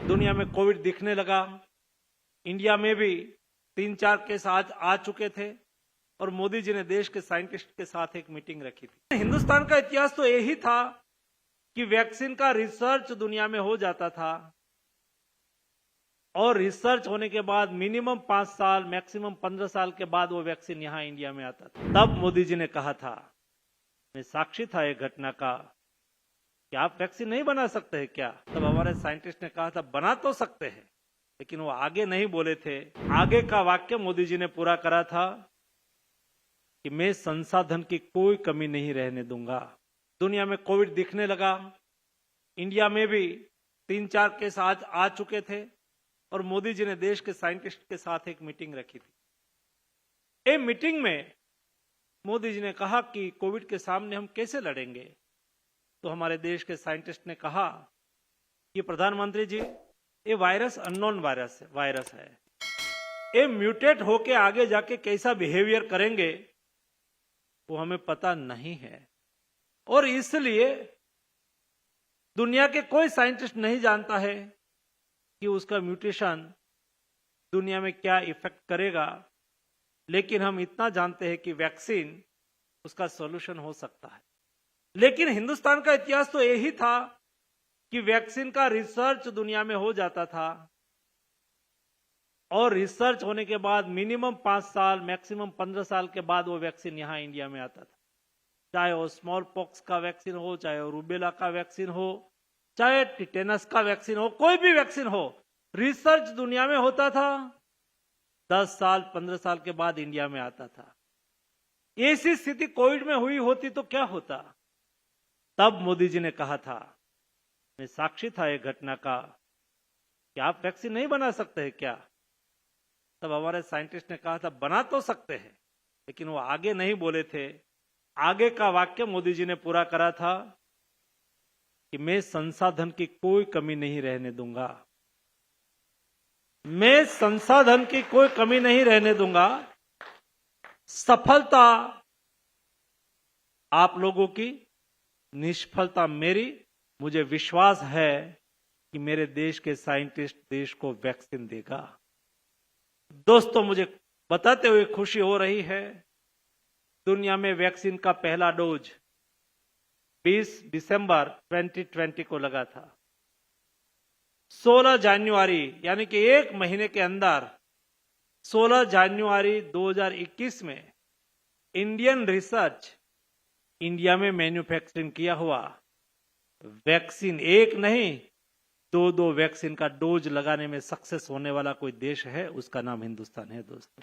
दुनिया में कोविड दिखने लगा। इंडिया में भी 3-4 केस आज आ चुके थे और मोदी जी ने देश के साइंटिस्ट के साथ एक मीटिंग रखी थी। हिंदुस्तान का इतिहास तो यही था कि वैक्सीन का रिसर्च दुनिया में हो जाता था और रिसर्च होने के बाद मिनिमम 5 साल मैक्सिमम 15 साल के बाद वो वैक्सीन यहां इंडिया में आता था। तब मोदी जी ने कहा था, मैं साक्षी था एक घटना का, कि आप वैक्सीन नहीं बना सकते हैं क्या? तब हमारे साइंटिस्ट ने कहा था बना तो सकते हैं, लेकिन वो आगे नहीं बोले थे। आगे का वाक्य मोदी जी ने पूरा करा था कि मैं संसाधन की कोई कमी नहीं रहने दूंगा। दुनिया में कोविड दिखने लगा। इंडिया में भी 3-4 केस आज आ चुके थे और मोदी जी ने देश के साइंटिस्ट के साथ एक मीटिंग रखी थी। ये मीटिंग में मोदी जी ने कहा कि कोविड के सामने हम कैसे लड़ेंगे। तो हमारे देश के साइंटिस्ट ने कहा कि प्रधानमंत्री जी, ये वायरस अननोन वायरस है। ये म्यूटेट होके आगे जाके कैसा बिहेवियर करेंगे वो हमें पता नहीं है और इसलिए दुनिया के कोई साइंटिस्ट नहीं जानता है कि उसका म्यूटेशन दुनिया में क्या इफेक्ट करेगा, लेकिन हम इतना जानते हैं कि वैक्सीन उसका सॉल्यूशन हो सकता है। लेकिन हिंदुस्तान का इतिहास तो यही था कि वैक्सीन का रिसर्च दुनिया में हो जाता था और रिसर्च होने के बाद मिनिमम 5 साल मैक्सिमम 15 साल के बाद वो वैक्सीन यहां इंडिया में आता था। चाहे वो स्मॉल पॉक्स का वैक्सीन हो, चाहे वो रूबेला का वैक्सीन हो, चाहे टिटेनस का वैक्सीन हो, कोई भी वैक्सीन हो, रिसर्च दुनिया में होता था। 10 साल 15 साल के बाद इंडिया में आता था। ऐसी स्थिति कोविड में हुई होती तो क्या होता? तब मोदी जी ने कहा था, मैं साक्षी था एक घटना का, कि आप वैक्सीन नहीं बना सकते हैं क्या? तब हमारे साइंटिस्ट ने कहा था बना तो सकते हैं, लेकिन वो आगे नहीं बोले थे। आगे का वाक्य मोदी जी ने पूरा करा था कि मैं संसाधन की कोई कमी नहीं रहने दूंगा। मैं संसाधन की कोई कमी नहीं रहने दूंगा। सफलता आप लोगों की, निष्फलता मेरी। मुझे विश्वास है कि मेरे देश के साइंटिस्ट देश को वैक्सीन देगा। दोस्तों, मुझे बताते हुए खुशी हो रही है, दुनिया में वैक्सीन का पहला डोज 20 दिसंबर 2020 को लगा था। 16 जनवरी यानी कि एक महीने के अंदर 16 जनवरी 2021 में इंडियन रिसर्च इंडिया में मैन्युफैक्चरिंग किया हुआ वैक्सीन, एक नहीं 2 वैक्सीन का डोज लगाने में सक्सेस होने वाला कोई देश है, उसका नाम हिंदुस्तान है। दोस्तों,